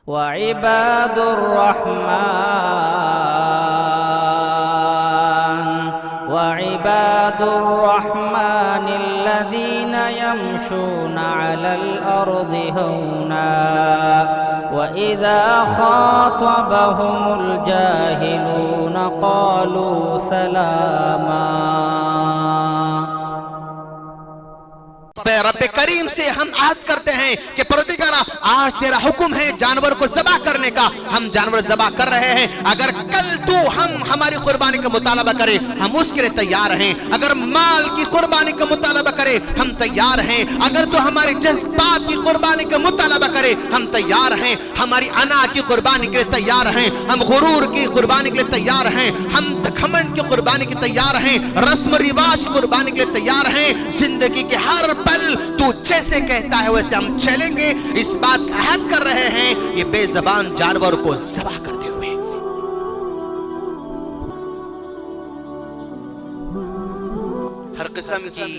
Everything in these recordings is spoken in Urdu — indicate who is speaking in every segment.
Speaker 1: وعباد الرحمن الذين يمشون على الأرض هونا وإذا خاطبهم الجاهلون قالوا سلاما۔
Speaker 2: رب کریم سے ہم عہد کرتے ہیں کہ پروردگارا آج تیرا حکم ہے جانور کو ذبح کرنے کا، ہم جانور ذبح کر رہے ہیں، اگر کل تو ہماری قربانی کا مطالبہ کرے ہم اس کے لیے تیار ہیں، اگر مال کی قربانی کا مطالبہ کرے ہم تیار ہیں، اگر تو ہمارے جذبات کی قربانی کا مطالبہ کرے ہم تیار ہیں، ہماری انا کی قربانی کے لیے تیار ہیں، ہم غرور کی قربانی کے لیے تیار ہیں، ہم گھمنڈ کی قربانی کے تیار ہیں، رسم و رواج کی قربانی کے لیے تیار ہیں، زندگی کے ہر پل تو جیسے کہتا ہے ویسے ہم چلیں گے، اس بات کا عہد کر رہے ہیں یہ بے زبان جانور کو ذبح کرتے ہوئے۔ ہر قسم کی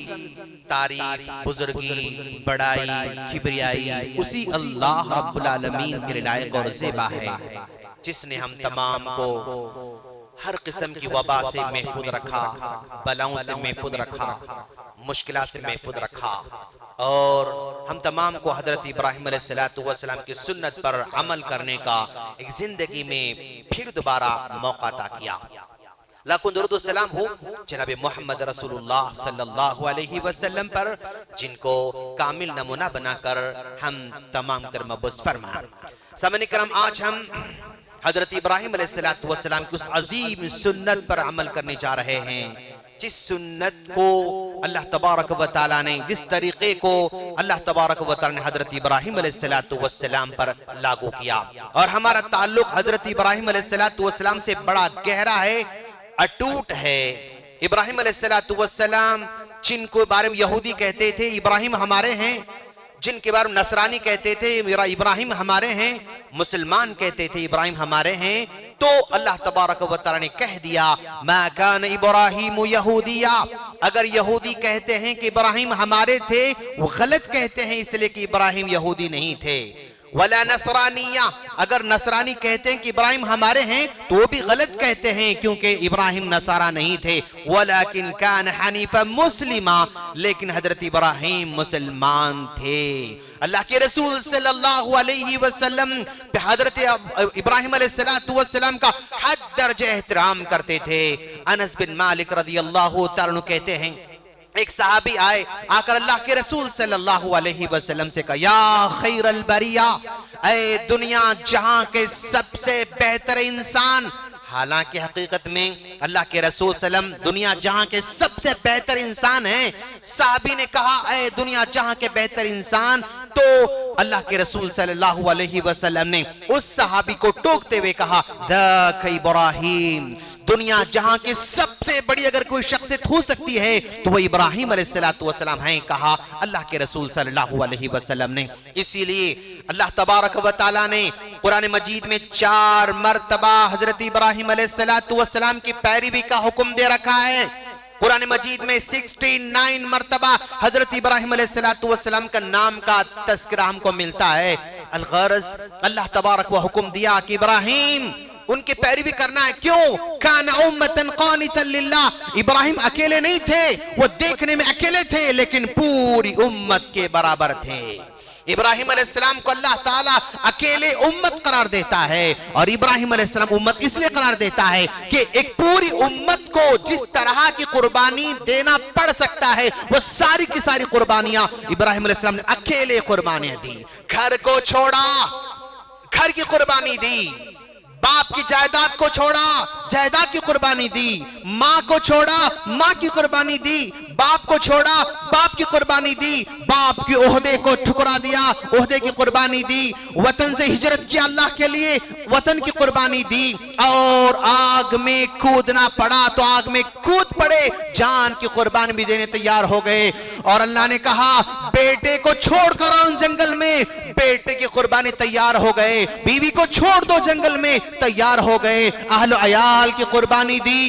Speaker 2: تعریف، بزرگی، بڑائی، کبریائی اسی اللہ رب العالمین کے لائق اور زیبا ہے، جس نے ہم تمام کو ہر قسم کی وبا سے محفوظ رکھا، بلاؤں سے محفوظ رکھا، مشکلات سے محفوظ رکھا، اور ہم تمام کو حضرت ابراہیم علیہ السلام کی سنت پر عمل کرنے کا ایک زندگی میں پھر دوبارہ موقع عطا کیا۔ لاکھوں درود و سلام ہو جناب محمد رسول اللہ صلی اللہ علیہ وسلم پر، جن کو کامل نمونہ بنا کر ہم تمام تر مبعوث فرمائیں۔ سامعین کرام، آج ہم حضرت ابراہیم علیہ السلام کی اس عظیم سنت پر عمل کرنے جا رہے ہیں، جس سنت کو اللہ تبارک و تعالیٰ نے، جس طریقے کو اللہ تبارک و تعالیٰ نے حضرت ابراہیم علیہ السلام پر لاگو کیا، اور ہمارا تعلق حضرت ابراہیم علیہ السلام سے بڑا گہرا ہے، اٹوٹ ہے۔ ابراہیم علیہ السلام جن کو بارے میں یہودی کہتے تھے ابراہیم ہمارے ہیں، جن کے بارے میں نصرانی کہتے تھے ابراہیم ہمارے ہیں، مسلمان کہتے تھے ابراہیم ہمارے ہیں، تو اللہ تبارک و تعالیٰ نے کہہ دیا ما کان ابراہیم یہودیہ، اگر یہودی کہتے ہیں کہ ابراہیم ہمارے تھے وہ غلط کہتے ہیں، اس لیے کہ ابراہیم یہودی نہیں تھے، ولا نصرانیہ، اگر نصرانی کہتے ہیں کہ ابراہیم ہمارے ہیں تو وہ بھی غلط کہتے ہیں کیونکہ ابراہیم نصارہ نہیں تھے، ولیکن کان حنیفا مسلما، لیکن حضرت ابراہیم مسلمان تھے۔ اللہ کے رسول صلی اللہ علیہ وسلم پہ حضرت ابراہیم علیہ السلام کا حد درجہ احترام کرتے تھے۔ انس بن مالک رضی اللہ تعالیٰ عنہ کہتے ہیں ایک صحابی آئے، آ کر اللہ کے رسول صلی اللہ علیہ وسلم سے کہا یا خیر البریہ، اے دنیا جہاں کے سب سے بہتر انسان، حالانکہ حقیقت میں اللہ کے رسول صلی اللہ علیہ وسلم دنیا جہاں کے سب سے بہتر انسان ہیں۔ صحابی نے کہا اے دنیا جہاں کے بہتر انسان، تو اللہ کے رسول صلی اللہ علیہ وسلم نے اس صحابی کو ٹوکتے ہوئے کہا ذاک ابراہیم، دنیا جہاں کی سب سے بڑی اگر کوئی شخصیت ہو سکتی ہے تو وہ ابراہیم علیہ السلام ہیں، کہا اللہ کے رسول صلی اللہ علیہ وسلم نے۔ اسی لیے اللہ تبارک و تعالیٰ نے قرآن مجید میں 4 مرتبہ حضرت ابراہیم علیہ السلام کی پیروی کا حکم دے رکھا ہے۔ قرآن مجید میں 69 مرتبہ حضرت ابراہیم علیہ السلام کا نام کا تذکرہ ہم کو ملتا ہے۔ الغرض اللہ تبارک و حکم دیا کہ ابراہیم ان کی پیروی کرنا ہے، کیوں؟ کان امتا قانتا للہ، ابراہیم اکیلے نہیں تھے، وہ دیکھنے میں اکیلے تھے لیکن پوری امت کے برابر تھے۔ ابراہیم علیہ السلام کو اللہ تعالیٰ اکیلے امت قرار دیتا ہے، اور ابراہیم علیہ السلام امت اس لیے قرار دیتا ہے کہ ایک پوری امت کو جس طرح کی قربانی دینا پڑ سکتا ہے وہ ساری کی ساری قربانیاں ابراہیم علیہ السلام نے اکیلے قربانیاں دی۔ گھر کو چھوڑا، گھر کی قربانی دی، باپ کی جائیداد کو چھوڑا، جائیداد کی قربانی دی، ماں کو چھوڑا، ماں کی قربانی دی، باپ کو چھوڑا، باپ کی قربانی دی، باپ کی عہدے کو ٹھکرا دیا، عہدے کی قربانی دی، وطن سے ہجرت کیا اللہ کے لیے، وطن کی قربانی دی، اور آگ میں کودنا پڑا تو آگ میں کود پڑے، جان کی قربانی بھی دینے تیار ہو گئے۔ اور اللہ نے کہا بیٹے کو چھوڑ کر آؤ جنگل میں، بیٹے کی قربانی تیار ہو گئے، بیوی کو چھوڑ دو جنگل میں، تیار ہو گئے، اہل و عیال کی قربانی دی،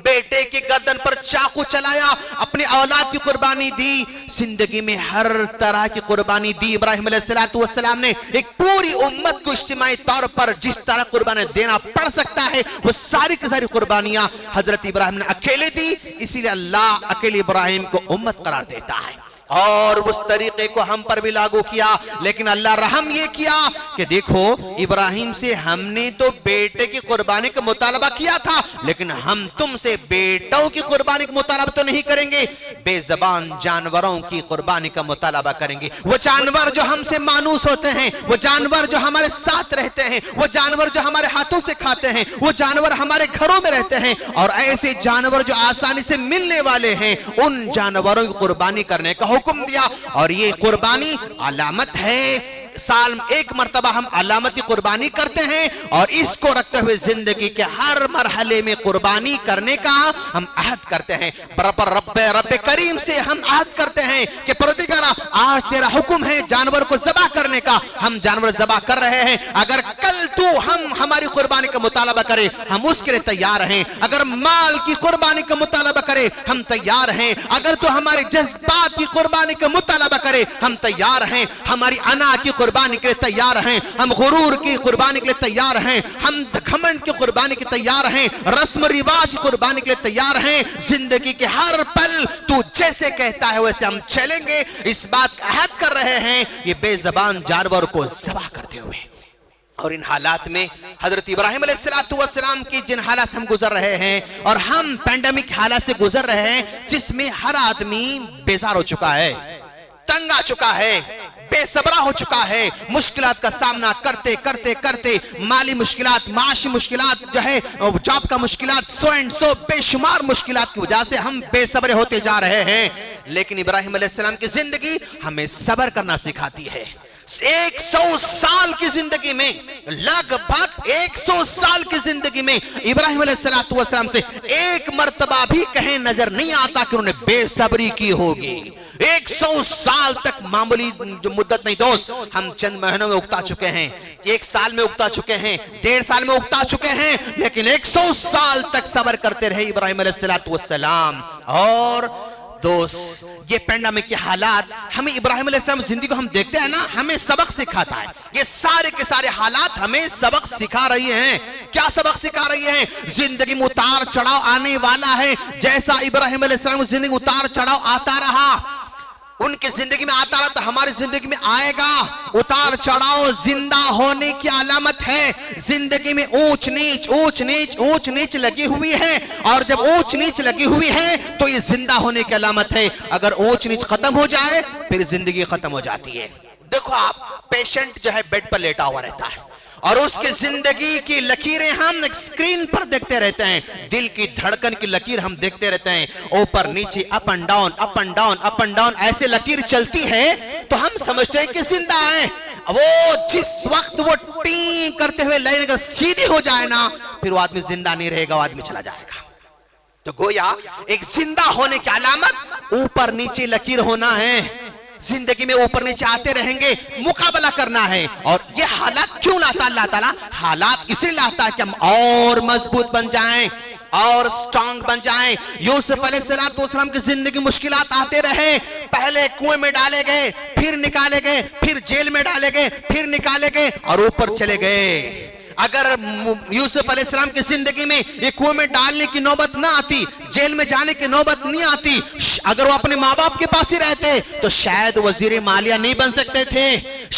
Speaker 2: بیٹے کی گردن پر چاقو چلایا، اپنی اولاد کی قربانی دی، زندگی میں ہر طرح کی قربانی دی۔ ابراہیم علیہ السلام نے ایک پوری امت کو اجتماعی طور پر جس طرح قربانی دینا پڑ سکتا ہے وہ ساری کی ساری قربانیاں حضرت ابراہیم نے اکیلے دی، اسی لیے اللہ اکیلے ابراہیم کو امت قرار دیتا ہے، اور اس طریقے کو ہم پر بھی لاگو کیا۔ لیکن اللہ رحم یہ کیا کہ دیکھو ابراہیم سے ہم نے تو بیٹے کی قربانی کا مطالبہ کیا تھا، لیکن ہم تم سے بیٹوں کی قربانی کا مطالبہ تو نہیں کریں گے، بے زبان جانوروں کی قربانی کا مطالبہ کریں گے۔ وہ جانور جو ہم سے مانوس ہوتے ہیں، وہ جانور جو ہمارے ساتھ رہتے ہیں، وہ جانور جو ہمارے ہاتھوں سے کھاتے ہیں، وہ جانور ہمارے گھروں میں رہتے ہیں، اور ایسے جانور جو آسانی سے ملنے والے ہیں، ان جانوروں کی قربانی کرنے کا حکم دیا۔ اور یہ قربانی علامت ہے، سال ایک مرتبہ ہم علامتی قربانی کرتے ہیں، اور اس کو رکھتے ہوئے زندگی کے ہر مرحلے میں قربانی کرنے کا ہم عہد کرتے ہیں۔ رب کریم سے ہم عہد کرتے ہیں کہ پروردگارا آج تیرا حکم ہے جانور کو ذبح کرنے کا، ہم جانور ذبح کر رہے ہیں، اگر کل تو ہماری قربانی کا مطالبہ کرے ہم اس کے لیے تیار ہیں، اگر مال کی قربانی کا مطالبہ کرے ہم تیار ہیں، اگر تو ہمارے جذبات کی قربانی کا مطالبہ کرے ہم تیار ہیں، ہماری انا کی قربانی کے لیے تیار ہیں، ہم غرور کی قربانی کے لیے تیار ہیں، ہم گھمنڈ کی قربانی کے تیار ہیں، رسم و رواج کی قربانی کے لیے تیار ہیں۔ زندگی کے ہر پل تو جیسے کہتا ہے ویسے ہم چلیں گے، اس بات کا عہد کر رہے ہیں یہ بے زبان جانور کو ذبح کرتے ہوئے۔ اور ان حالات میں حضرت ابراہیم علیہ السلام کی جن حالات سے ہم گزر رہے ہیں، اور ہم پینڈیمک حالات سے گزر رہے ہیں جس میں ہر آدمی بیزار ہو چکا ہے، تنگ آ چکا ہے، بے صبرا ہو چکا ہے، مشکلات کا سامنا کرتے کرتے کرتے مالی مشکلات، معاشی مشکلات جو ہے، جاب کا مشکلات، سو بے شمار مشکلات کی وجہ سے ہم بے صبر ہوتے جا رہے ہیں۔ لیکن ابراہیم علیہ السلام کی زندگی ہمیں صبر کرنا سکھاتی ہے۔ 100 سال کی زندگی میں، لگ بھگ 100 سال کی زندگی میں ابراہیم علیہ السلام سے ایک مرتبہ بھی کہیں نظر نہیں آتا کہ انہوں نے بے صبری کی ہوگی۔ 100 سال تک معمولی جو مدت نہیں دوست، ہم چند مہینوں میں اگتا چکے ہیں، 1 سال میں اگتا چکے ہیں، 1.5 سال میں اگتا چکے ہیں، لیکن 100 سال تک صبر کرتے رہے ابراہیم علیہ السلام۔ اور دوست یہ پینڈیمک کے حالات ہمیں ابراہیم علیہ السلام زندگی کو ہم دیکھتے ہیں نا، ہمیں سبق سکھاتا ہے۔ یہ سارے کے سارے حالات ہمیں سبق سکھا رہی ہیں۔ کیا سبق سکھا رہی ہیں؟ زندگی میں اتار چڑھاؤ آنے والا ہے، جیسا ابراہیم علیہ السلام زندگی میں اتار چڑھاؤ آتا رہا، ان کی زندگی میں آتا رہا، تو ہماری زندگی میں آئے گا۔ اتار چڑھاؤ زندہ ہونے کی علامت ہے۔ زندگی میں اونچ نیچ لگی ہوئی ہے، اور جب اونچ نیچ لگی ہوئی ہے تو یہ زندہ ہونے کی علامت ہے۔ اگر اونچ نیچ ختم ہو جائے پھر زندگی ختم ہو جاتی ہے۔ دیکھو آپ، پیشنٹ جو ہے بیڈ پر لیٹا ہوا رہتا ہے، اور اس کی زندگی کی لکیریں ہم اسکرین پر دیکھتے رہتے ہیں، دل کی دھڑکن کی لکیر ہم دیکھتے رہتے ہیں، اوپر نیچے، up and down, up and down, up and down, ایسے لکیر چلتی ہے تو ہم سمجھتے ہیں کہ زندہ ہے۔ وہ جس وقت وہ ٹین کرتے ہوئے لائن اگر سیدھی ہو جائے نا، پھر وہ آدمی زندہ نہیں رہے گا، وہ آدمی چلا جائے گا۔ تو گویا ایک زندہ ہونے کی علامت اوپر نیچے لکیر ہونا ہے۔ زندگی میں اوپر نیچے آتے رہیں گے، مقابلہ کرنا ہے۔ اور یہ حالات کیوں لاتا اللہ تعالیٰ؟ حالات اس لیے لاتا ہے کہ ہم اور مضبوط بن جائیں اور سٹرونگ بن جائیں۔ یوسف علیہ السلام کی زندگی مشکلات آتے رہے، پہلے کنویں میں ڈالے گئے، پھر نکالے گئے، پھر جیل میں ڈالے گئے، پھر نکالے گئے اور اوپر چلے گئے۔ اگر یوسف علیہ السلام کی زندگی میں یہ کنویں میں ڈالنے کی نوبت نہ آتی، جیل میں جانے کی نوبت نہیں آتی، اگر وہ اپنے ماں باپ کے پاس ہی رہتے تو شاید وزیر مالیہ نہیں بن سکتے تھے،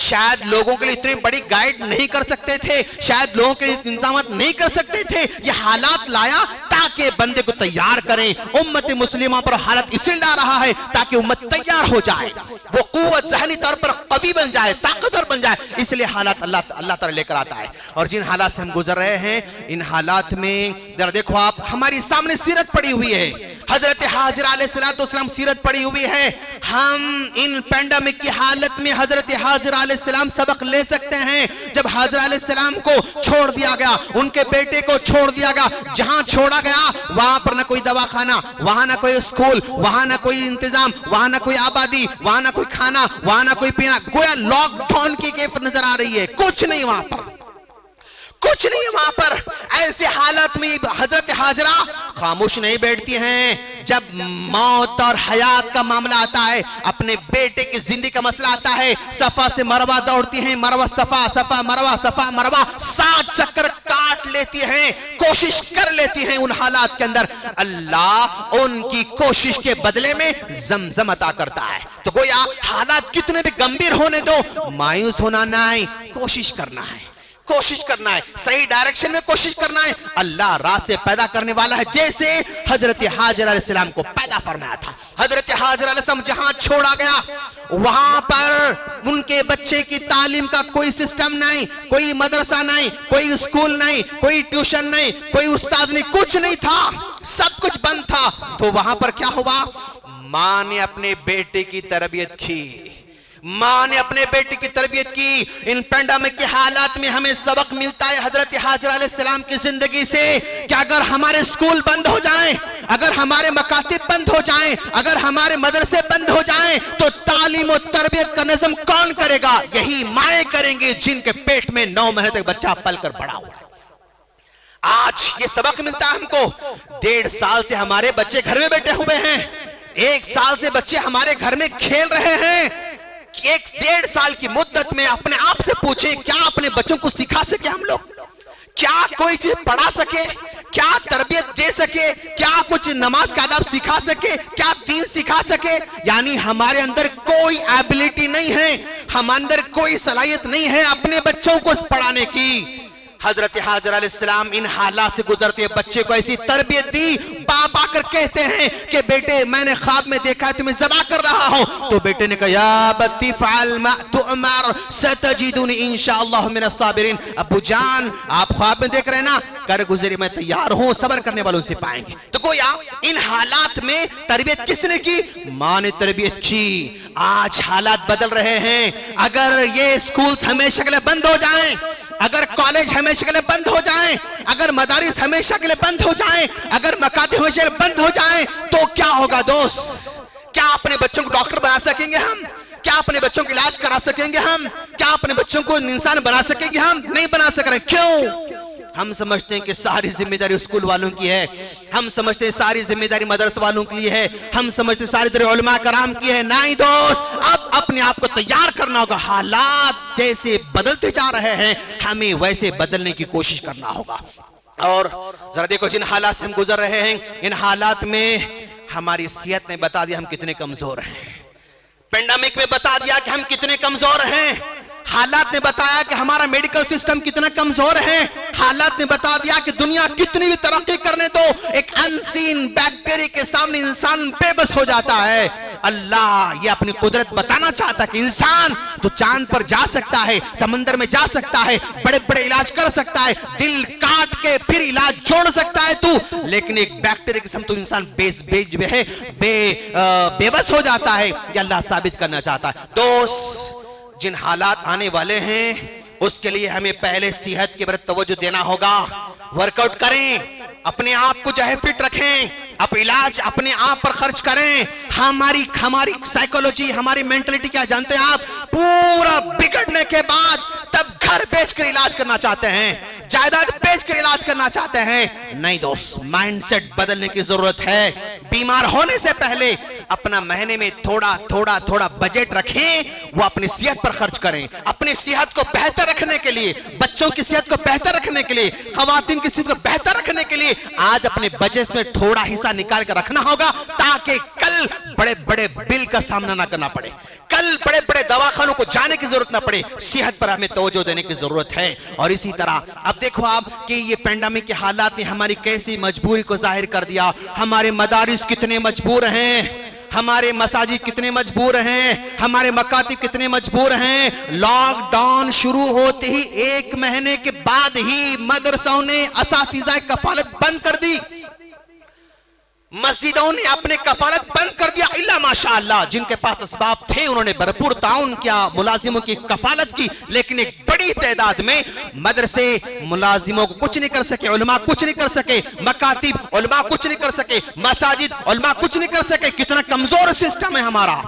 Speaker 2: شاید لوگوں کے لیے اتنی بڑی گائیڈ نہیں کر سکتے تھے، شاید لوگوں کے لیے انتظامات نہیں کر سکتے تھے۔ یہ حالات لایا تاکہ بندے کو تیار کریں۔ امت مسلمہ پر حالت اس لیے لا رہا ہے تاکہ امت تیار ہو جائے، وہ قوت ذہنی طور پر قوی بن جائے، طاقتور بن جائے، اس لیے حالات اللہ تعالی لے کر آتا ہے۔ اور جن حالات سے ہم گزر رہے ہیں، ان حالات میں ذرا دیکھو آپ، ہماری سامنے سیرت پڑی ہوئی ہے، حضرت حاجر علیہ السلام سیرت پڑی ہوئی ہے۔ ہم ان پینڈیمک کی حالت میں حضرت حاجر علیہ السلام سبق لے سکتے ہیں۔ جب حاجر علیہ السلام کو چھوڑ دیا گیا، ان کے بیٹے کو چھوڑ دیا گیا، جہاں چھوڑا گیا وہاں پر نہ کوئی دواخانہ، وہاں نہ کوئی اسکول، وہاں نہ کوئی انتظام، وہاں نہ کوئی آبادی، وہاں نہ کوئی کھانا، وہاں نہ کوئی پینا، گویا لاک ڈاؤن کی کیفیت نظر آ رہی ہے، کچھ نہیں وہاں پر، کچھ نہیں وہاں پر. ایسے حالت میں حضرت ہاجرہ خاموش نہیں بیٹھتی ہیں. جب موت اور حیات کا معاملہ آتا ہے, اپنے بیٹے کی زندگی کا مسئلہ آتا ہے, صفا سے مروہ دوڑتی ہیں, مروہ صفا, صفا مروہ, صفا مروہ, 7 چکر کاٹ لیتی ہیں, کوشش کر لیتی ہیں. ان حالات کے اندر اللہ ان کی کوشش کے بدلے میں زمزم عطا کرتا ہے. تو گویا حالات کتنے بھی گمبھیر ہونے دو, مایوس ہونا نہیں, کوشش کرنا ہے, کوشش کرنا ہے, صحیح ڈائریکشن میں کوشش کرنا ہے. اللہ راستے پیدا کرنے والا ہے. جیسے حضرت حاجر علیہ السلام کو پیدا فرمایا تھا, حضرت حاجر علیہ السلام جہاں چھوڑا گیا وہاں پر ان کے بچے کی تعلیم کا کوئی سسٹم نہیں, کوئی مدرسہ نہیں, کوئی اسکول نہیں, کوئی ٹیوشن نہیں, کوئی استاذ نہیں, کچھ نہیں تھا, سب کچھ بند تھا. تو وہاں پر کیا ہوا؟ ماں نے اپنے بیٹے کی تربیت کی, ماں نے اپنے بیٹے کی تربیت کی. ان پینڈیمک کے حالات میں ہمیں سبق ملتا ہے حضرت حاجر علیہ السلام کی زندگی سے کہ اگر ہمارے اسکول بند ہو جائیں, اگر ہمارے مکاتب بند ہو جائیں, اگر ہمارے مدرسے بند ہو جائیں, تو تعلیم و تربیت کا نظم کون کرے گا؟ یہی مائیں کریں گے جن کے پیٹ میں 9 مہینے تک بچہ پل کر بڑا ہوا ہے. آج یہ سبق ملتا ہے ہم کو. 1.5 سال سے ہمارے بچے گھر میں بیٹھے ہوئے ہیں, 1 سال سے بچے ہمارے گھر میں کھیل رہے ہیں. 1.5 سال کی مدت میں اپنے آپ سے پوچھیں, کیا اپنے بچوں کو سکھا سکے ہم لوگ؟ کیا کوئی چیز پڑھا سکے؟ کیا تربیت دے سکے؟ کیا کچھ نماز کا آداب سکھا سکے؟ کیا دین سکھا سکے؟ یعنی ہمارے اندر کوئی ایبلٹی نہیں ہے, ہم اندر کوئی صلاحیت نہیں ہے اپنے بچوں کو پڑھانے کی. حضرت حاجر علیہ السلام ان حالات سے گزرتے بچے کو ایسی تربیت دی. باپ آ کر کہتے ہیں کہ بیٹے میں نے خواب میں دیکھا ہے تمہیں ذبح کر رہا ہوں. تو بیٹے نے کہا یا بتی فعل ما تؤمر ستجدونی انشاءاللہ من الصابرین. ابو جان آپ خواب میں دیکھ رہے ہیں نا, کر گزری میں تیار ہوں, صبر کرنے والوں سے پائیں گے. تو گویا ان حالات میں تربیت کس نے کی؟ ماں نے تربیت کی. آج حالات بدل رہے ہیں. اگر یہ اسکولز ہمیشہ کے لیے بند ہو جائیں, اگر کالج ہمیشہ کے لیے بند ہو جائیں, اگر مدارس ہمیشہ کے لیے بند ہو جائیں, اگر مکاتب ہمیشہ کے لیے بند ہو جائیں, تو کیا ہوگا دوست؟ کیا اپنے بچوں کو ڈاکٹر بنا سکیں گے ہم؟ کیا اپنے بچوں کو علاج کرا سکیں گے ہم؟ کیا اپنے بچوں کو انسان بنا سکیں گے ہم؟ نہیں بنا سک رہے. کیوں؟ ہم سمجھتے ہیں کہ ساری ذمہ داری اسکول والوں کی ہے, ہم سمجھتے ہیں ساری ذمہ داری مدرسہ والوں کے لیے ہے, ہم سمجھتے ہیں ساری ذمہ علماء کرام کی ہے. نہیں دوست, اب اپنے آپ کو تیار کرنا ہوگا. حالات جیسے بدلتے جا رہے ہیں ہمیں ویسے بدلنے کی کوشش کرنا ہوگا. اور ذرا دیکھو جن حالات سے ہم گزر رہے ہیں, ان حالات میں ہماری صحت نے بتا دیا ہم کتنے کمزور ہیں. پینڈیمک میں بتا دیا کہ ہم کتنے کمزور ہیں. حالات نے بتایا کہ ہمارا میڈیکل سسٹم کتنا کمزور ہے. حالات نے بتا دیا کہ دنیا کتنی بھی ترقی کرنے دو, ایک انسین بیکٹیریا کے سامنے انسان بے بس ہو جاتا ہے. اللہ یہ اپنی قدرت بتانا چاہتا ہے کہ انسان تو چاند پر جا سکتا ہے, سمندر میں جا سکتا ہے, بڑے بڑے علاج کر سکتا ہے, دل کاٹ کے پھر علاج جوڑ سکتا ہے تو, لیکن ایک بیکٹیریا کے سامنے تو انسان بے بس ہو جاتا ہے. یہ اللہ ثابت کرنا چاہتا ہے. دوست جن حالات آنے والے ہیں اس کے لیے ہمیں پہلے صحت کے بارے توجہ دینا ہوگا. ورک آؤٹ کریں, اپنے آپ کو جو ہے فٹ رکھیں, اب علاج اپنے آپ پر خرچ کریں. ہماری سائیکولوجی, ہماری مینٹلٹی کیا جانتے ہیں آپ؟ پورا بگڑنے کے بعد تب گھر بیچ کر علاج کرنا چاہتے ہیں, جائیداد بیچ کر علاج کرنا چاہتے ہیں. نہیں دوست, مائنڈ سیٹ بدلنے کی ضرورت ہے. بیمار ہونے سے پہلے اپنا مہینے میں تھوڑا بجٹ رکھیں, وہ اپنی صحت پر خرچ کریں. اپنی صحت کو بہتر رکھنے کے لیے, بچوں کی صحت کو بہتر رکھنے کے لیے, خواتین کی صحت کو بہتر رکھنے کے لیے آج اپنے بجٹ میں تھوڑا حصہ نکال کر رکھنا ہوگا, تاکہ کل بڑے بڑے بل کا سامنا نہ کرنا پڑے, کل بڑے بڑے دواخانوں کو جانے کی ضرورت نہ پڑے. صحت پر ہمیں توجہ دینے کی ضرورت ہے. اور اسی طرح اب دیکھو آپ کہ یہ پینڈیمک کے حالات نے ہماری کیسی مجبوری کو ظاہر کر دیا. ہمارے مدارس کتنے مجبور ہیں, ہمارے مساجد کتنے مجبور ہیں, ہمارے مکاتب کتنے مجبور ہیں. لاک ڈاؤن شروع ہوتے ہی 1 مہینے کے بعد ہی مدرسوں نے اساتذہ کفالت بند کر دی, مسجدوں نے اپنے کفالت بند کر دیا. الا ماشاءاللہ جن کے پاس اسباب تھے انہوں نے بھرپور تعاون کیا, ملازموں کی کفالت کی. لیکن ایک بڑی تعداد میں مدرسے ملازموں کو کچھ نہیں کر سکے, علماء کچھ نہیں کر سکے, مکاتب علماء کچھ نہیں کر سکے, مساجد علماء کچھ نہیں کر سکے. کتنا کمزور سسٹم ہے ہمارا.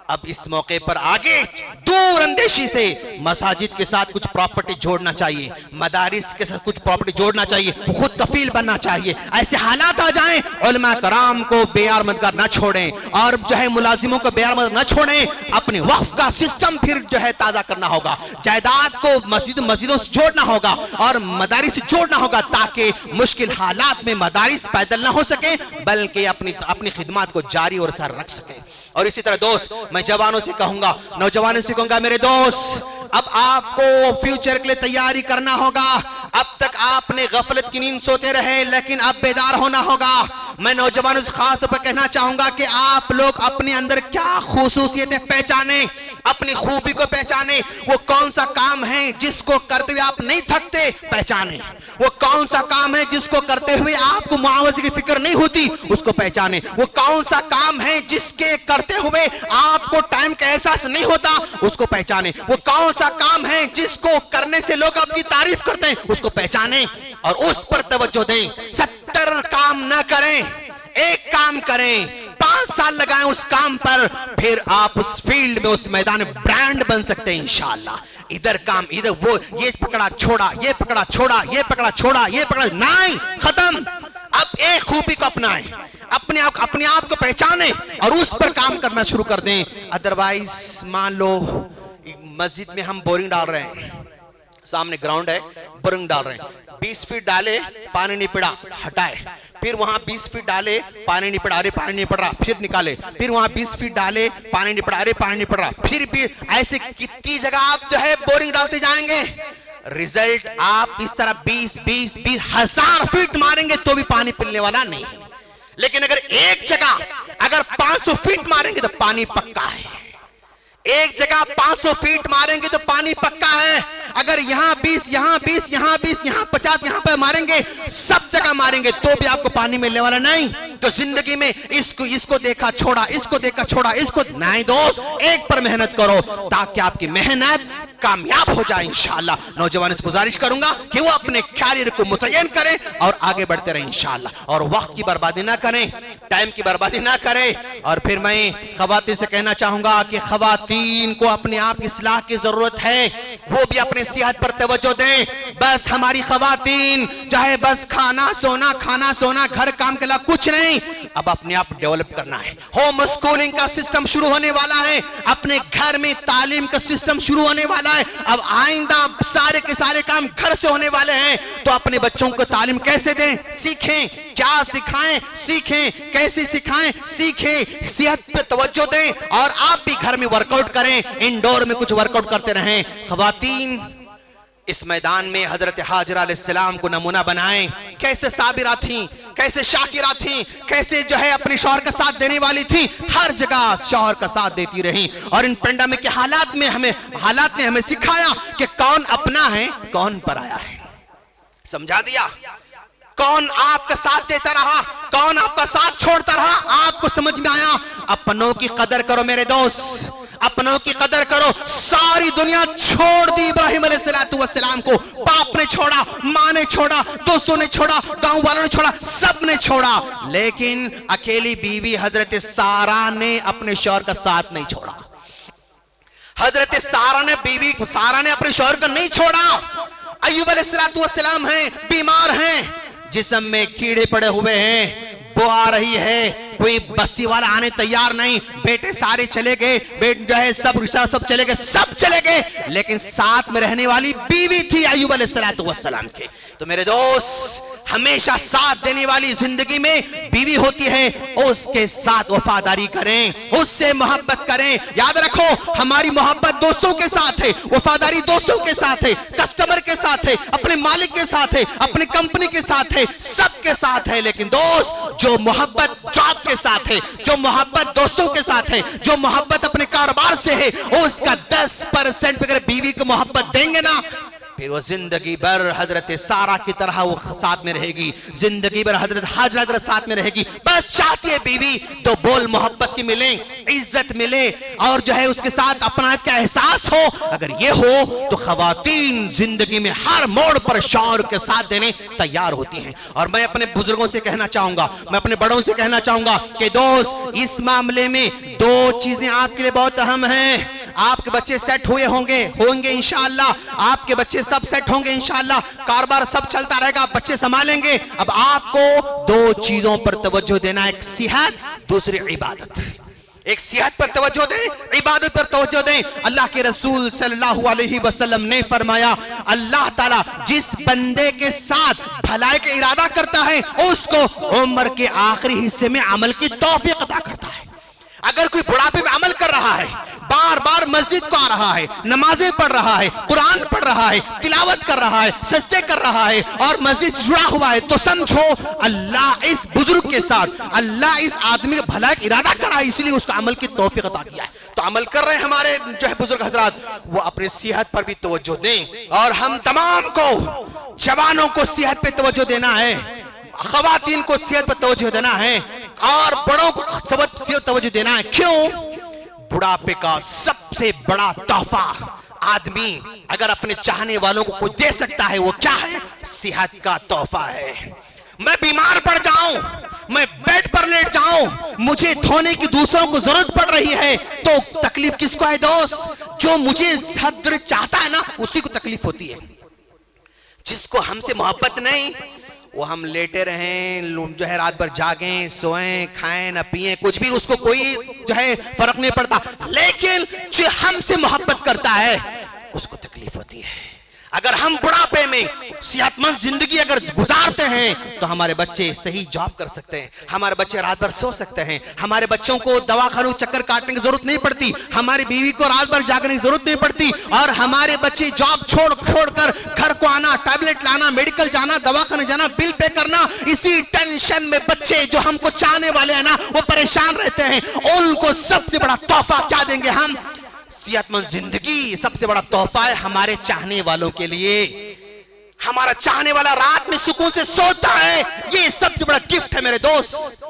Speaker 2: اب اس موقع پر آگے دور اندیشی سے مساجد کے ساتھ کچھ پراپرٹی جوڑنا چاہیے، مدارس کے ساتھ کچھ پراپرٹی جوڑنا چاہیے، خود کفیل بننا چاہیے. ایسے حالات آ جائیں علماء کرام کو بے یار مددگار نہ چھوڑیں، اور جو ہے ملازموں کو بے یار مدد نہ چھوڑیں. اپنے وقف کا سسٹم پھر جو ہے تازہ کرنا ہوگا، جائیداد کو مسجدوں سے جوڑنا ہوگا اور مدارس سے جوڑنا ہوگا، تاکہ مشکل حالات میں مدارس پیدل نہ ہو سکے بلکہ اپنی خدمات کو جاری اور سار رکھ سکیں. اور اسی طرح دوست، میں جوانوں سے کہوں گا، نوجوانوں سے کہوں گا، میرے دوست اب آپ کو فیوچر کے لیے تیاری کرنا ہوگا. اب تک آپ نے غفلت کی نیند سوتے رہے، لیکن اب بیدار ہونا ہوگا. میں نوجوانوں سے خاص طور پر کہنا چاہوں گا کہ آپ لوگ اپنے اندر کیا خصوصیتیں پہچانیں، اپنی خوبی کو پہچانیں. وہ کون سا کام ہے جس کو کرتے ہوئے آپ نہیں تھکتے، پہچانیں. وہ کون سا کام ہے جس کو کرتے ہوئے آپ کو معاوضے کی فکر نہیں ہوتی، اس کو پہچانیں. وہ کون سا کام ہے جس کے کرتے ہوئے آپ کو ٹائم کا احساس نہیں ہوتا، اس کو پہچانیں. وہ کون سا کام ہے جس کو کرنے سے لوگ آپ کی تعریف کرتے ہیں، اس کو پہچانیں اور اس پر توجہ دیں. 70 کام نہ کریں، ایک کام کریں، 5 سال لگائیں اس کام پر، پھر آپ اس فیلڈ میں، اس میدان میں برانڈ بن سکتے ہیں انشاءاللہ. ادھر کام، ادھر وہ، یہ پکڑا چھوڑا، یہ پکڑا چھوڑا، یہ پکڑا چھوڑا، یہ پکڑا، نہیں، ختم. اب ایک خوبی کو اپنائیں، اپنے آپ کو پہچانیں اور اس پر کام کرنا شروع کر دیں. ادروائز مان لو مسجد میں ہم بورنگ ڈال رہے ہیں، سامنے گراؤنڈ ہے، بورنگ ڈال رہے ہیں، 20 فٹ ڈالے، پانی نہیں پڑا، ہٹائے. پھر وہاں 20 فٹ ڈالے، پانی نہیں پڑا، ارے پانی نہیں پڑ رہا، پھر نکالے. پھر وہاں 20 فٹ ڈالے، پانی نہیں پڑا، ارے پانی نہیں پڑ رہا، پھر بھی. ایسے کتنی جگہ آپ جو ہے بورنگ ڈالتے جائیں گے، ریزلٹ آپ اس طرح 20 ہزار فٹ ماریں گے تو بھی پانی پلنے والا نہیں. لیکن اگر ایک جگہ اگر 500 فٹ ماریں گے تو پانی پکا ہے. ایک جگہ 500 فٹ ماریں گے تو پانی پکا ہے. اگر یہاں 20 یہاں 20 یہاں 20 یہاں 50 یہاں پر ماریں گے، سب جگہ ماریں گے تو بھی آپ کو پانی ملنے والا نہیں. تو زندگی میں اس کو دیکھا چھوڑا، اس کو دیکھا چھوڑا، اس کو نہیں. دوست ایک پر محنت کرو تاکہ آپ کی محنت کامیاب ہو جائے انشاءاللہ. نوجوانوں سے گزارش کروں گا کہ وہ اپنے کیریئر کو متعین کریں اور آگے بڑھتے رہیں انشاءاللہ، اور وقت کی بربادی نہ کریں، ٹائم کی بربادی نہ کریں. اور پھر میں خواتین سے کہنا چاہوں گا کہ خواتین کو اپنے آپ کی اصلاح کی ضرورت ہے، وہ بھی اپنے صحت پر توجہ دیں. بس ہماری خواتین چاہے بس کھانا سونا گھر کام کے علاوہ کچھ نہیں. اب اپنے آپ ڈیولپ کرنا ہے. ہوم اسکولنگ کا سسٹم شروع ہونے والا ہے، اپنے گھر میں تعلیم کا سسٹم شروع ہونے والا ہے. اب آئندہ سارے کے سارے کام گھر سے ہونے والے ہیں. تو اپنے بچوں کو تعلیم کیسے دیں، سیکھیں. کیا سکھائیں، سیکھیں. کیسے سکھائیں، سیکھیں. صحت پہ توجہ دیں اور آپ بھی گھر میں ورک آؤٹ کریں، انڈور میں کچھ ورک آؤٹ کرتے رہیں. خواتین اس میدان میں حضرت حاجرہ علیہ السلام کو نمونہ بنائیں. کیسے صابرہ تھیں، کیسے شاکرہ تھیں، کیسے جو ہے اپنے شوہر کا ساتھ دینے والی تھیں. ہر جگہ شوہر کا ساتھ دیتی رہیں. اور ان پینڈیمک کے حالات نے ہمیں سکھایا کہ کون اپنا ہے، کون پرایا ہے. سمجھا دیا. کون آپ کا ساتھ دیتا رہا، کون آپ کا ساتھ چھوڑتا رہا، آپ کو سمجھ میں آیا. اپنوں کی قدر کرو میرے دوست، اپنوں کی قدر کرو. ساری دنیا چھوڑ دی ابراہیم علیہ السلام کو. باپ نے چھوڑا، ماں نے چھوڑا، دوستوں نے چھوڑا، گاؤں والوں نے چھوڑا، سب نے چھوڑا. لیکن اکیلی بیوی حضرت سارہ نے اپنے شوہر کا ساتھ نہیں چھوڑا. حضرت سارہ نے اپنے شوہر کا نہیں چھوڑا. ایوب علیہ السلام ہیں، بیمار ہیں، جسم میں کیڑے پڑے ہوئے ہیں، بو آ رہی ہے، کوئی بستی والا آنے تیار نہیں. بیٹے سارے چلے گئے، جو ہے سب رشتہ سب چلے گئے، لیکن ساتھ میں رہنے والی بیوی تھی ایوب علیہ السلام کے. تو میرے دوست ہمیشہ ساتھ دینے والی زندگی میں بیوی ہوتی ہے. اس کے ساتھ وفاداری کریں، اس سے محبت کریں. یاد رکھو ہماری محبت دوستوں کے ساتھ ہے، وفاداری دوستوں کے ساتھ ہے، کسٹمر کے ساتھ ہے، اپنے مالک کے ساتھ ہے، اپنی کمپنی کے ساتھ ہے، سب کے ساتھ ہے. لیکن دوست جو محبت جاب کے ساتھ ہے، جو محبت دوستوں کے ساتھ ہے، جو محبت اپنے کاروبار سے ہے، اس کا 10% اگر بیوی کو محبت دیں گے نا، پھر وہ زندگی بھر حضرت سارہ کی طرح وہ ساتھ میں رہے گی، زندگی بھر حضرت حاجرہ حضرت ساتھ میں رہے گی. بس چاہتی ہے بیوی دو بول محبت کی ملیں، عزت ملے اور جو ہے اس کے ساتھ اپنائیت کا احساس ہو. اگر یہ ہو تو خواتین زندگی میں ہر موڑ پر شوہر کے ساتھ دینے تیار ہوتی ہیں. اور میں اپنے بزرگوں سے کہنا چاہوں گا، میں اپنے بڑوں سے کہنا چاہوں گا کہ دوست اس معاملے میں دو چیزیں آپ کے لیے بہت اہم ہیں. آپ کے بچے سیٹ ہوئے ہوں گے انشاءاللہ، آپ کے بچے سب سیٹ ہوں گے انشاءاللہ، کاروبار سب چلتا رہے گا، بچے سنبھالیں گے. اب آپ کو دو چیزوں پر توجہ دینا، ایک صحت، دوسری عبادت. ایک صحت پر توجہ دیں، عبادت پر توجہ دیں. اللہ کے رسول صلی اللہ علیہ وسلم نے فرمایا اللہ تعالیٰ جس بندے کے ساتھ بھلائی کا ارادہ کرتا ہے اس کو عمر کے آخری حصے میں عمل کی توفیق عطا کرتا ہے. اگر کوئی بڑھاپے میں عمل کر رہا ہے، بار بار مسجد کو آ رہا ہے، نمازیں پڑھ رہا ہے، قرآن پڑھ رہا ہے، تلاوت کر رہا ہے، سجدے کر رہا ہے اور مسجد سے جڑا ہوا ہے، تو سمجھو اللہ اس بزرگ کے ساتھ، اللہ اس آدمی کا بھلائی کا ارادہ کر رہا ہے، اس لیے اس کو عمل کی توفیق عطا کیا ہے. تو عمل کر رہے ہیں ہمارے جو ہے بزرگ حضرات، وہ اپنی صحت پر بھی توجہ دیں. اور ہم تمام کو، جوانوں کو صحت پہ توجہ دینا ہے، خواتین کو صحت پر توجہ دینا ہے اور بڑوں کو صحت پر توجہ دینا ہے. کیوں؟ بڑھاپے کا سب سے بڑا تحفہ آدمی اگر اپنے چاہنے والوں کو کوئی دے سکتا ہے وہ کیا ہے؟ صحت کا تحفہ ہے. میں بیمار پڑ جاؤں، میں بیڈ پر لیٹ جاؤں، مجھے دھونے کی دوسروں کو ضرورت پڑ رہی ہے تو تکلیف کس کو ہے دوست؟ جو مجھے حد چاہتا ہے نا اسی کو تکلیف ہوتی ہے. جس کو ہم سے محبت نہیں وہ ہم لیٹے رہیں، جو ہے رات بھر جاگیں، سوئیں، کھائیں نہ پیئیں، کچھ بھی اس کو کوئی جو ہے فرق نہیں پڑتا. لیکن جو ہم سے محبت کرتا ہے اس کو تکلیف ہوتی ہے. اگر ہم بڑھاپے میں صحت مند زندگی اگر گزارتے ہیں تو ہمارے بچے صحیح جاب کر سکتے ہیں، ہمارے بچے رات بھر سو سکتے ہیں، ہمارے بچوں کو دواخانوں چکر کاٹنے کی ضرورت نہیں پڑتی، ہماری بیوی کو رات بھر جاگنے کی ضرورت نہیں پڑتی، اور ہمارے بچے جاب چھوڑ کر گھر کو آنا، ٹیبلٹ لانا، میڈیکل جانا، دواخانے جانا، بل پے کرنا، اسی ٹینشن میں بچے جو ہم کو چاہنے والے ہیں نا وہ پریشان رہتے ہیں. ان کو سب سے بڑا تحفہ کیا دیں گے ہم؟ صحت مند زندگی سب سے بڑا تحفہ ہے ہمارے چاہنے والوں کے لیے. ہمارا چاہنے والا رات میں سکون سے سوتا ہے، یہ سب سے بڑا گفٹ ہے میرے دوست.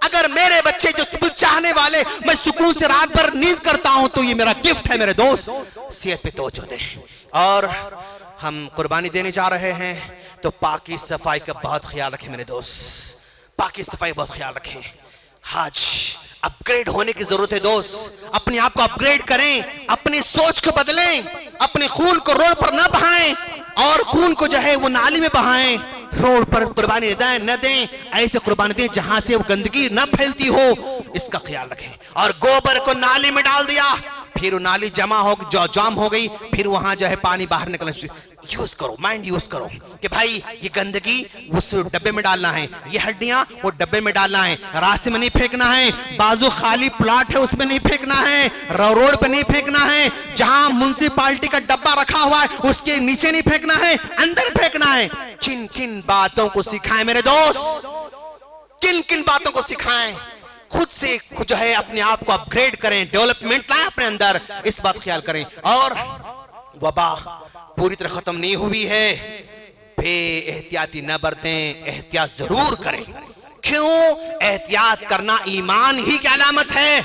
Speaker 2: اگر میرے بچے جو چاہنے والے میں سکون سے رات بھر نیند کرتا ہوں تو یہ میرا گفٹ ہے میرے دوست. صحت پہ توجہ دیں. اور ہم قربانی دینے جا رہے ہیں تو پاکی صفائی کا بہت خیال رکھیں میرے دوست، پاکی صفائی بہت خیال رکھیں. حج اپ گریڈ ہونے کی ضرورت ہے دوست. اپنے آپ کو اپ گریڈ کریں، اپنی سوچ کو بدلیں، اپنے خون کو روڈ پر نہ بہائیں اور خون کو جو ہے وہ نالی میں بہائیں. روڈ پر قربانی نہ دیں، ایسے قربانی دیں جہاں سے وہ گندگی نہ پھیلتی ہو، اس کا خیال رکھیں. اور گوبر کو نالی میں ڈال دیا، پھر وہ نالی جام ہو گئی، پھر وہاں جو ہے پانی باہر نکلنا یوز کرو، مائنڈ یوز کرو کہ بھائی یہ گندگی اس ڈبے میں ڈالنا ہے، یہ ہڈیاں وہ ڈبے میں ڈالنا ہے، راستے میں نہیں پھینکنا ہے، بازو خالی پلاٹ ہے اس میں نہیں پھینکنا ہے، روڈ پہ نہیں پھینکنا ہے، جہاں منسپالٹی کا ڈبہ رکھا ہوا ہے اس کے نیچے نہیں پھینکنا ہے، اندر پھینکنا ہے. کن کن باتوں کو سکھائیں میرے دوست، کن کن باتوں کو سکھائیں. خود سے جو ہے اپنے آپ کو اپ گریڈ کریں، ڈیولپمنٹ لائیں اپنے اندر، اس بات خیال کریں. اور وبا پوری طرح ختم نہیں ہوئی ہے، بے احتیاطی نہ برتیں، احتیاط ضرور کریں. کیوں؟ احتیاط کرنا ایمان ہی کی علامت ہے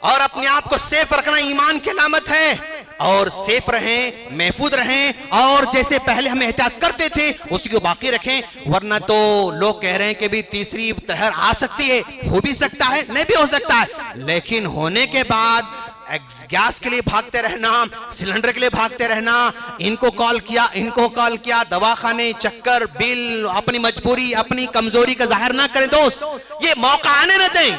Speaker 2: اور اپنے آپ کو سیف رکھنا ایمان کی علامت ہے. اور سیف رہیں، محفوظ رہیں اور جیسے پہلے ہم احتیاط کرتے تھے اسی کو باقی رکھیں. ورنہ تو لوگ کہہ رہے ہیں کہ بھی تیسری لہر آ سکتی ہے، ہو بھی سکتا ہے، نہیں بھی ہو سکتا ہے، لیکن ہونے کے بعد گیس کے لیے بھاگتے رہنا، سلنڈر کے لیے بھاگتے رہنا، ان کو کال کیا، دواخانے، چکر، بل، اپنی مجبوری، اپنی کمزوری کا ظاہر نہ کریں دوست. یہ موقع آنے نہ دیں،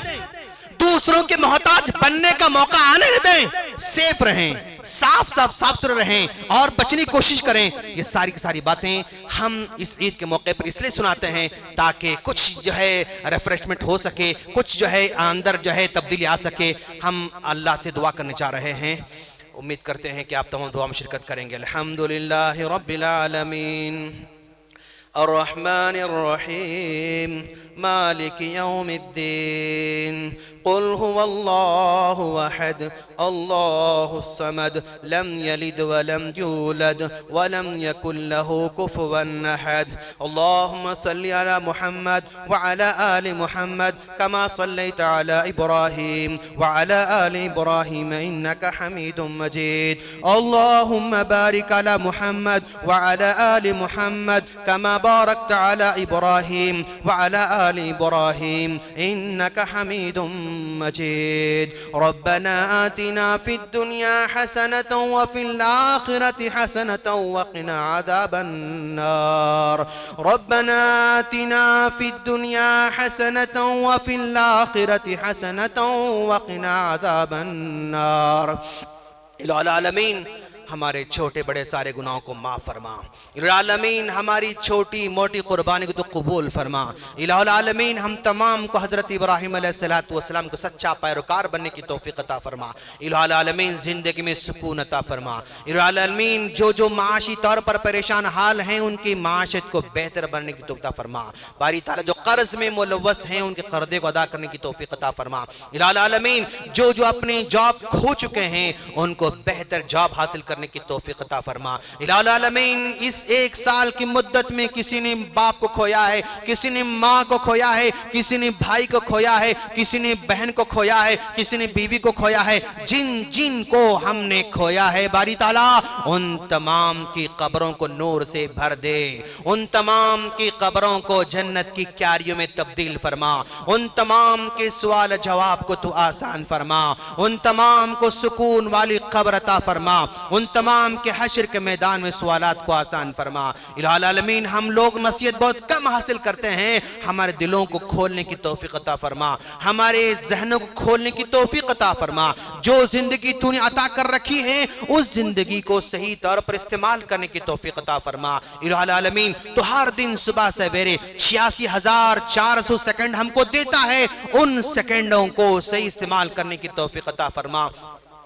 Speaker 2: دوسروں کے محتاج بننے کا موقع آنے نہ دیں. سیف رہیں، صاف ستھرے رہیں اور بچنے کی کوشش کریں. یہ ساری کی ساری باتیں ہم اس عید کے موقع پر اس لیے سناتے ہیں تاکہ کچھ جو ہے ریفریشمنٹ ہو سکے، کچھ جو ہے اندر جو ہے تبدیلی آ سکے. ہم اللہ سے دعا کرنے چاہ رہے ہیں، امید کرتے ہیں کہ آپ تمام دعا میں شرکت کریں گے. الحمدللہ رب العالمین. الرحمن الرحيم مالك يوم الدين قل هو الله أحد الله الصمد لم يلد ولم يولد ولم يكن له كفوا أحد اللهم صل على محمد وعلى آل محمد كما صليت على إبراهيم وعلى آل إبراهيم إنك حميد مجيد اللهم بارك على محمد وعلى آل محمد كما باركت على إبراهيم وعلى آل إبراهيم إنك حميد مجيد ربنا آتنا في الدنيا حسنة وفي الآخرة حسنة وقنا عذاب النار ربنا آتنا في الدنيا حسنة وفي الآخرة حسنة وقنا عذاب النار الہ العالمین ہمارے چھوٹے بڑے سارے گناہوں کو معاف فرما الہ العالمین ہماری چھوٹی موٹی قربانی کو تو قبول فرما الہ العالمین ہم تمام کو حضرت ابراہیم علیہ السلام کو سچا پیروکار بننے کی توفیق عطا فرما الہ العالمین زندگی میں سکون عطا فرما الہ العالمین جو معاشی طور پر پریشان حال ہیں ان کی معاشت کو بہتر بننے کی توفیق عطا فرما باری تعالیٰ جو قرض میں ملوث ہیں ان کے قرضے کو ادا کرنے کی توفیق عطا فرما الہ العالمین جو اپنے جاب کھو چکے ہیں ان کو بہتر جاب حاصل کرنے کی توفیق عطا فرما الہ العالمین اس ایک سال کی مدت میں کسی نے باپ کو کھویا ہے کسی نے ماں کو کھویا ہے کسی نے بھائی کو کھویا ہے کسی نے بہن کو کھویا ہے کسی نے بیوی کو کھویا ہے جن کو ہم نے کھویا ہے باری تعالیٰ ان تمام کی قبروں کو نور سے بھر دے ان تمام کی قبروں کو جنت کی کیاریوں میں تبدیل فرما ان تمام کے سوال جواب کو تو آسان فرما ان تمام کو سکون والی قبر عطا فرما ان تمام کے حشر کے میدان میں سوالات کو آسان فرما الہ العالمین ہم لوگ نصیحت بہت کم حاصل کرتے ہیں ہمارے دلوں کو کھولنے کی توفیق عطا فرما ہمارے ذہنوں کو کھولنے کی توفیق عطا فرما جو زندگی تو نے عطا کر رکھی ہے اس زندگی کو صحیح طور پر استعمال کرنے کی توفیق عطا فرما الہ العالمین تو ہر دن صبح سویرے 86,400 سیکنڈ ہم کو دیتا ہے ان سیکنڈوں کو صحیح استعمال کرنے کی توفیق عطا فرما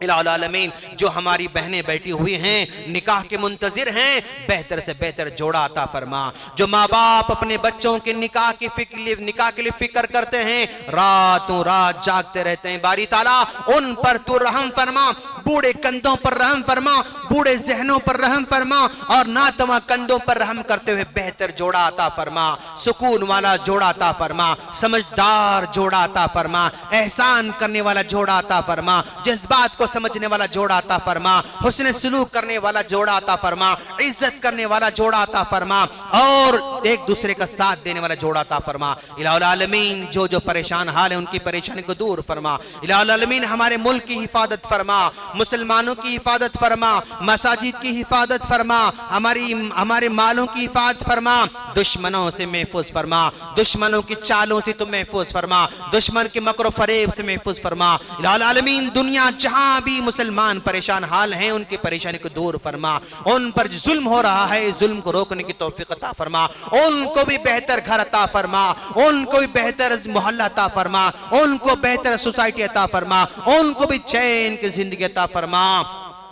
Speaker 2: الہ العالمین جو ہماری بہنیں بیٹھی ہوئی ہیں نکاح کے منتظر ہیں بہتر سے بہتر جوڑا عطا فرما جو ماں باپ اپنے بچوں کے نکاح کے لیے فکر کرتے ہیں راتوں رات جاگتے رہتے ہیں باری تعالیٰ ان پر تو رحم فرما بوڑھے کندھوں پر رحم فرما بوڑھے ذہنوں پر رحم فرما اور ناتواں کندھوں پر رحم کرتے ہوئے بہتر جوڑا عطا فرما سکون والا جوڑا عطا فرما سمجھدار جوڑا عطا فرما احسان کرنے والا جوڑا عطا فرما جذبات کو سمجھنے والا جوڑا عطا فرما حسن سلوک کرنے والا جوڑا عطا فرما عزت کرنے والا جوڑا عطا فرما اور ایک دوسرے کا ساتھ دینے والا جوڑا عطا فرما الہ العالمین جو پریشان حال ہے ان کی پریشانی کو دور فرما الہ العالمین ہمارے ملک کی حفاظت فرما مسلمانوں کی حفاظت فرما مساجد کی حفاظت فرما ہمارے مالوں کی حفاظت فرما دشمنوں سے محفوظ فرما دشمنوں کی چالوں سے تو محفوظ فرما دشمن کے مکر و فریب سے محفوظ فرما الہ العالمین دنیا جہاں بھی مسلمان پریشان حال ہیں ان کی پریشانی کو دور فرما ان پر ظلم ہو رہا ہے ظلم کو روکنے کی توفیق عطا فرما ان کو بھی بہتر گھر عطا فرما ان کو بھی بہتر محلہ عطا فرما ان کو بہتر سوسائٹی عطا فرما ان کو بھی چین کی زندگی عطا فرما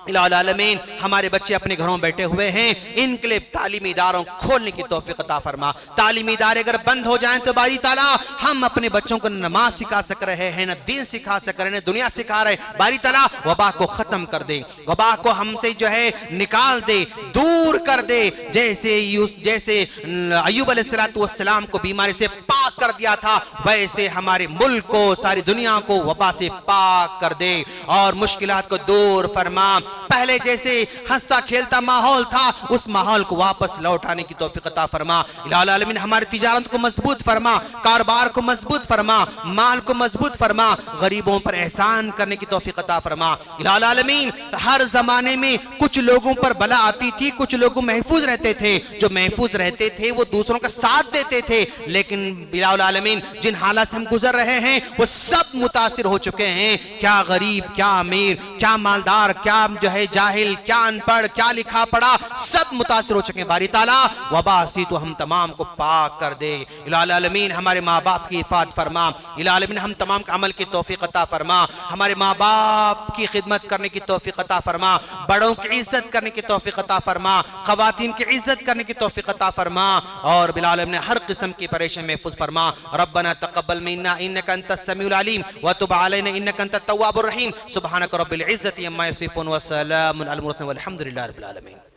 Speaker 2: الہ العالمین ہمارے بچے اپنے گھروں بیٹھے ہوئے ہیں ان کے لیے تعلیمی اداروں کھولنے کی توفیق عطا فرما تعلیمی ادارے اگر بند ہو جائیں تو باری تعالیٰ ہم اپنے بچوں کو نماز سکھا سک رہے ہیں نہ دین سکھا سک رہے ہیں نہ دنیا سکھا رہے ہیں باری تعالیٰ وبا کو ختم کر دے وبا کو ہم سے نکال دے دور کر دے جیسے ایوب علیہ السلام کو بیماری سے پاک کر دیا تھا ویسے ہمارے ملک کو ساری دنیا کو وبا سے پاک کر دے اور مشکلات کو دور فرما پہلے جیسے ہنستا کھیلتا ماحول تھا اس ماحول کو واپس لوٹانے کی توفیق عطا فرما الہ العالمین ہماری تجارت کو مضبوط فرما کاروبار کو مضبوط فرما مال کو مضبوط فرما غریبوں پر احسان کرنے کی توفیق عطا فرما الہ العالمین ہر زمانے میں کچھ لوگوں پر بلا آتی تھی کچھ لوگ محفوظ رہتے تھے جو محفوظ رہتے تھے وہ دوسروں کا ساتھ دیتے تھے لیکن الہ الہ العالمین جن حالات سے ہم گزر رہے ہیں وہ سب متاثر ہو چکے ہیں، کیا غریب، کیا امیر، کیا مالدار، کیا جو ہے جاہل، کیا ان پڑھ، کیا لکھا پڑھا، سب متاثر ہو چکے ہیں۔ باری تعالیٰ وبا سے تو ہم تمام کو پاک کر دے۔ الہ العالمین ہمارے ماں باپ کی حفاظت فرما، الہ العالمین ہم تمام کے عمل کی توفیق عطا فرما، ہمارے ماں باپ کی خدمت کرنے کی توفیق عطا فرما، بڑوں کی عزت کرنے کی توفیق عطا فرما، خواتین کی عزت کرنے کی توفیق عطا فرما، اور بالعالمین ہر قسم کی پریشانی محفوظ فرما۔ ربنا تقبل منا انک انت السمیع العلیم وتب علینا انک انت التواب الرحیم۔ سبحانک رب العزت عما یصفون وسلام علی المرسلین والحمد للہ رب العالمین۔